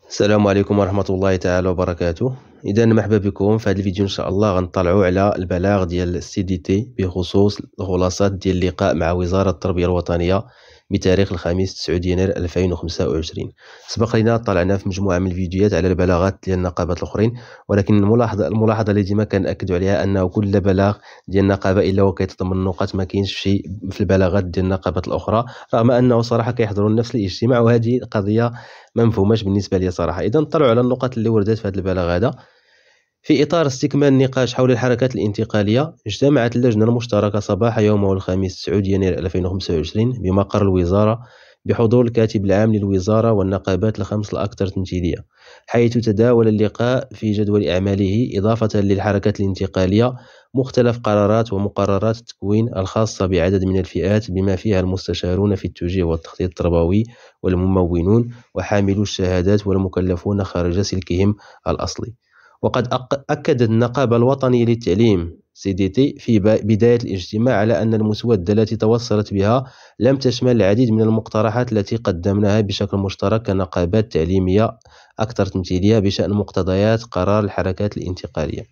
السلام عليكم ورحمة الله تعالى وبركاته. إذا مرحبا بكم في هذا الفيديو. إن شاء الله غنطلعوا على البلاغ ديال السي دي تي بخصوص الخلاصات ديال اللقاء مع وزارة التربية الوطنية بتاريخ الخميس 9 يناير 2025. سبق لنا طلعنا في مجموعة من الفيديوهات على البلاغات ديال النقابات الأخرين، ولكن الملاحظة اللي ديما كنأكدوا عليها أنه كل بلاغ ديال النقابة إلا وكيتضمن نقاط ما كاينش شي في البلاغات ديال النقابات الأخرى، رغم أنه صراحة كيحضروا نفس الاجتماع، وهذه قضية ما مفهوماش بالنسبه لي صراحه. اذا نطلعوا على النقط اللي وردت في هذا البلاغ هذا. في اطار استكمال النقاش حول الحركات الانتقاليه، اجتمعت اللجنه المشتركه صباح يوم الخميس 9 يناير 2025 بمقر الوزاره بحضور الكاتب العام للوزاره والنقابات الخمس الاكثر تمثيليه، حيث تداول اللقاء في جدول اعماله اضافه للحركات الانتقاليه مختلف قرارات ومقررات التكوين الخاصه بعدد من الفئات، بما فيها المستشارون في التوجيه والتخطيط التربوي والممولون وحاملو الشهادات والمكلفون خارج سلكهم الأصلي. وقد أكدت النقابة الوطنية للتعليم CDT في بداية الاجتماع على أن المسودة التي توصلت بها لم تشمل العديد من المقترحات التي قدمناها بشكل مشترك كنقابات تعليمية أكثر تمثيلية بشأن مقتضيات قرار الحركات الانتقالية.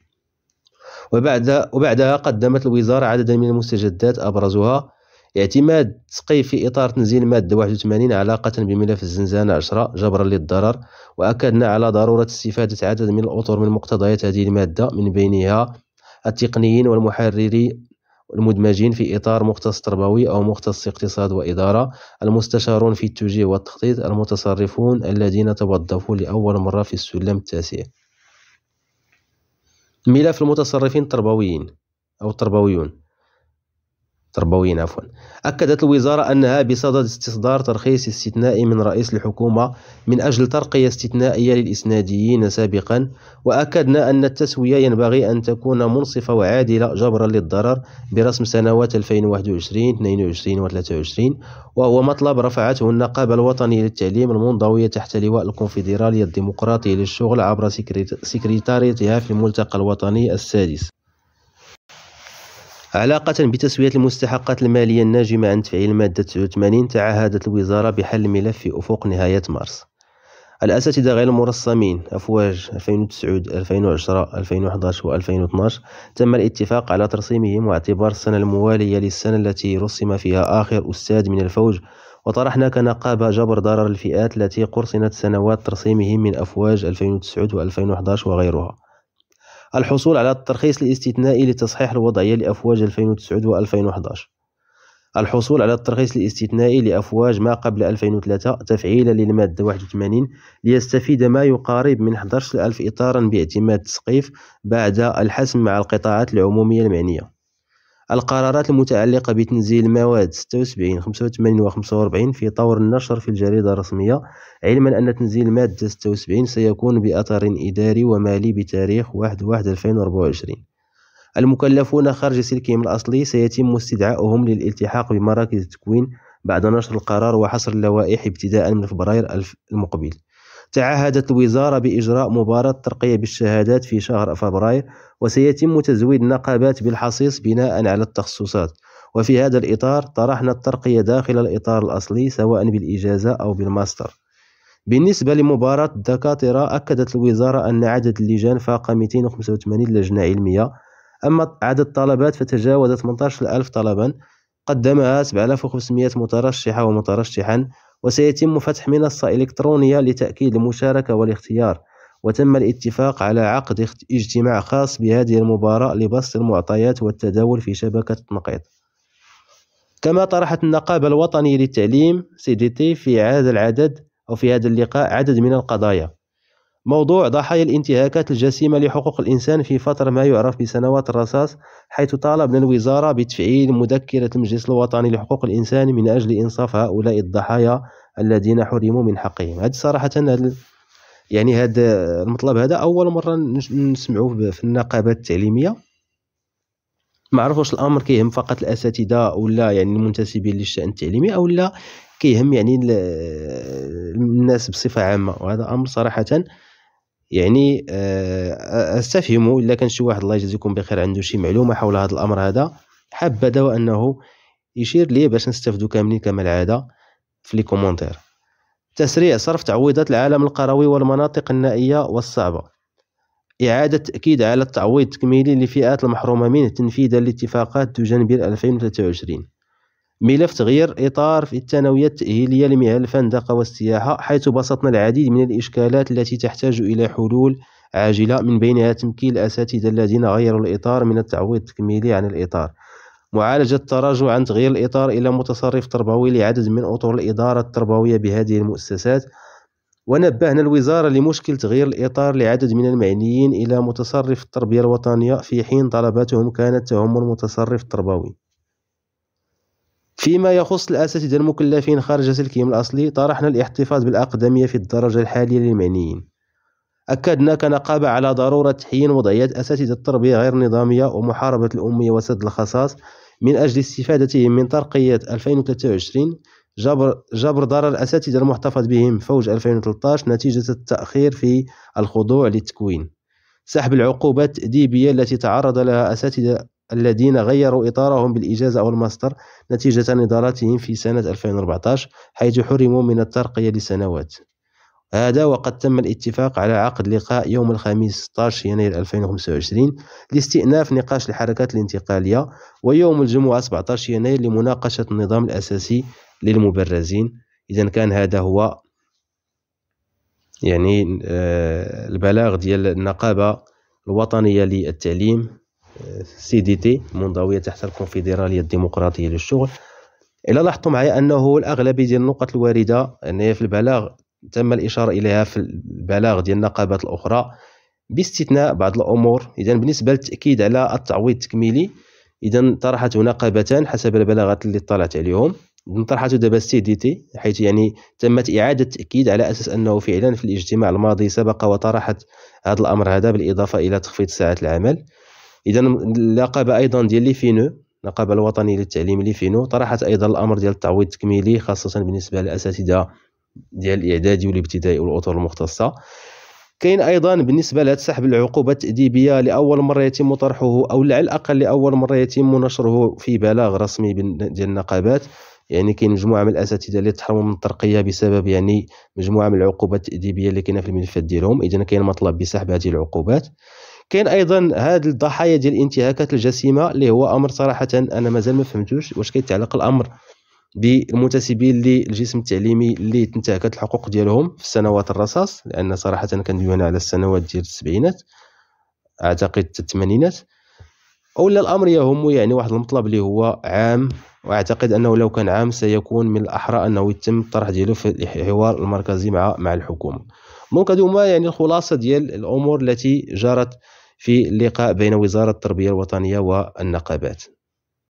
وبعدها قدمت الوزارة عددا من المستجدات، أبرزها اعتماد تسقيف في إطار تنزيل مادة 81 علاقة بملف الزنزانة 10 جبرا للضرر، وأكدنا على ضرورة استفادة عدد من الأطر من مقتضيات هذه المادة، من بينها التقنيين والمحرري المدمجين في إطار مختص تربوي أو مختص اقتصاد وإدارة، المستشارون في التوجيه والتخطيط، المتصرفون الذين توظفوا لأول مرة في السلم التاسع. ملف المتصرفين التربويين أو التربويون أكدت الوزارة أنها بصدد استصدار ترخيص استثنائي من رئيس الحكومة من أجل ترقية استثنائية للإسناديين سابقا، وأكدنا أن التسوية ينبغي أن تكون منصفة وعادلة جبرا للضرر برسم سنوات 2021 22 و 23، وهو مطلب رفعته النقابة الوطنية للتعليم المنضوية تحت لواء الكونفدرالية الديمقراطية للشغل عبر سكرتاريتها في الملتقى الوطني السادس. علاقة بتسوية المستحقات المالية الناجمة عن تفعيل المادة 89، تعهدت الوزارة بحل الملف في أفق نهاية مارس. الأساتذة غير المرسمين أفواج 2009 2010 2011 و 2012 تم الاتفاق على ترسيمهم واعتبار السنة الموالية للسنة التي رسم فيها آخر أستاذ من الفوج، وطرحنا كنقابة جبر ضرر الفئات التي قرصنت سنوات ترسيمهم من أفواج 2009 و 2011 وغيرها. الحصول على الترخيص الاستثنائي لتصحيح الوضعية لأفواج 2009 و 2011. الحصول على الترخيص الاستثنائي لأفواج ما قبل 2003 تفعيلا للمادة 81 ليستفيد ما يقارب من 11,000 إطارا باعتماد تسقيف بعد الحسم مع القطاعات العمومية المعنية. القرارات المتعلقة بتنزيل المواد 76 85 و 45 في طور النشر في الجريدة الرسمية، علما أن تنزيل مادة 76 سيكون بأثر إداري ومالي بتاريخ 1/1/2024. المكلفون خارج سلكهم الأصلي سيتم استدعاؤهم للالتحاق بمراكز التكوين بعد نشر القرار وحصر اللوائح ابتداء من فبراير المقبل. تعهدت الوزارة بإجراء مباراة ترقية بالشهادات في شهر فبراير، وسيتم تزويد النقابات بالحصيص بناء على التخصصات، وفي هذا الإطار طرحنا الترقية داخل الإطار الأصلي سواء بالإجازة أو بالماستر. بالنسبة لمباراة الدكاترة، أكدت الوزارة أن عدد اللجان فاق 285 لجنة علمية، أما عدد الطلبات فتجاوز 18,000 طلبا، قدمها 7,500 مترشحة ومترشحا، وسيتم فتح منصة إلكترونية لتأكيد المشاركة والاختيار، وتم الاتفاق على عقد اجتماع خاص بهذه المباراة لبسط المعطيات والتداول في شبكة التنقيط. كما طرحت النقابة الوطنية للتعليم CDT في هذا اللقاء عدد من القضايا. موضوع ضحايا الانتهاكات الجسيمة لحقوق الإنسان في فترة ما يعرف بسنوات الرصاص، حيث طالبنا الوزارة بتفعيل مذكرة المجلس الوطني لحقوق الإنسان من أجل إنصاف هؤلاء الضحايا الذين حرموا من حقهم. هذا صراحة هذا المطلب هذا أول مرة نسمعوه في النقابات التعليمية. ما عرفوش الأمر كيهم فقط الأساتذة ولا المنتسبين للشأن التعليمي، أو لا كيهم الناس بصفة عامة. وهذا أمر صراحة استفهموا الا كان شي واحد الله يجزيكم بخير عنده شي معلومه حول هذا الامر هذا، حبذا انه يشير لي باش نستافدوا كاملين كما العاده في لي كومونتير. تسريع صرف تعويضات العالم القروي والمناطق النائية والصعبة. إعادة تأكيد على التعويض التكميلي لفئات المحرومة منه تنفيذا لاتفاقات دوجنبير 2023. ملف تغيير إطار في الثانوية التأهيلية لمهن الفندقة والسياحة، حيث بسطنا العديد من الإشكالات التي تحتاج إلى حلول عاجلة، من بينها تمكين الأساتذة الذين غيروا الإطار من التعويض التكميلي عن الإطار، معالجة التراجع عن تغيير الإطار إلى متصرف تربوي لعدد من أطر الإدارة التربوية بهذه المؤسسات. ونبهنا الوزارة لمشكل تغيير الإطار لعدد من المعنيين إلى متصرف التربية الوطنية في حين طلباتهم كانت تهم المتصرف التربوي. فيما يخص الأساتذة المكلفين خارج سلكهم الأصلي، طرحنا الاحتفاظ بالأقدمية في الدرجة الحالية للمعنيين. أكدنا كنقابة على ضرورة تحيين وضعية أساتذة التربية غير النظامية ومحاربة الأمية وسد الخصاص من أجل استفادتهم من ترقية 2023، جبر ضرر الأساتذة المحتفظ بهم فوج 2013 نتيجة التأخير في الخضوع للتكوين، سحب العقوبات التأديبية التي تعرض لها أساتذة الذين غيروا إطارهم بالإجازة أو الماستر نتيجة نضالاتهم في سنة 2014، حيث حرموا من الترقية لسنوات. هذا وقد تم الاتفاق على عقد لقاء يوم الخميس 16 يناير 2025 لاستئناف نقاش الحركات الانتقالية، ويوم الجمعة 17 يناير لمناقشة النظام الأساسي للمبرزين. إذا كان هذا هو يعني البلاغ ديال النقابة الوطنية للتعليم CDT المنضوية تحت الكونفدرالية الديمقراطية للشغل. إلا لاحظتم معي أنه الأغلبية ديال النقط الواردة يعني في البلاغ تم الإشارة إليها في البلاغ ديال النقابات الأخرى باستثناء بعض الأمور. إذا بالنسبة للتأكيد على التعويض التكميلي، إذا طرحته نقابتان حسب البلاغات اللي اطلعت عليهم. طرحته دابا CDT، حيث يعني تمت إعادة التأكيد على أساس أنه فعلا في الاجتماع الماضي سبق وطرحت هذا الأمر هذا بالإضافة إلى تخفيض ساعات العمل. إذا النقابة أيضا ديال ليفينو، النقابة الوطنية للتعليم ليفينو، طرحت أيضا الأمر ديال التعويض التكميلي خاصة بالنسبة للأساتذة ديال الإعدادي والابتدائي والأطر المختصة. كاين أيضا بالنسبة لسحب العقوبات التأديبية لأول مرة يتم طرحه، أو على الأقل لأول مرة يتم نشره في بلاغ رسمي ديال النقابات. يعني كاين مجموعة من الأساتذة اللي تحرموا من الترقية بسبب يعني مجموعة من العقوبات التأديبية اللي كاينه في الملفات ديالهم. إذا كاين مطلب بسحب هذه العقوبات. كاين ايضا هاد الضحايا ديال الانتهاكات الجسيمه، اللي هو امر صراحه انا مازال ما فهمتوش واش كيتعلق الامر بالمنتسبين للجسم التعليمي اللي تنتهكت الحقوق ديالهم في السنوات الرصاص، لان صراحه كندوينا على السنوات ديال السبعينات اعتقد الثمانينات، اولا الامر يهم يعني واحد المطلب اللي هو عام. واعتقد انه لو كان عام سيكون من الاحرى انه يتم الطرح ديالو في الحوار المركزي مع الحكومه. دونك هادو هما يعني الخلاصه ديال الامور التي جرت في اللقاء بين وزارة التربية الوطنية والنقابات.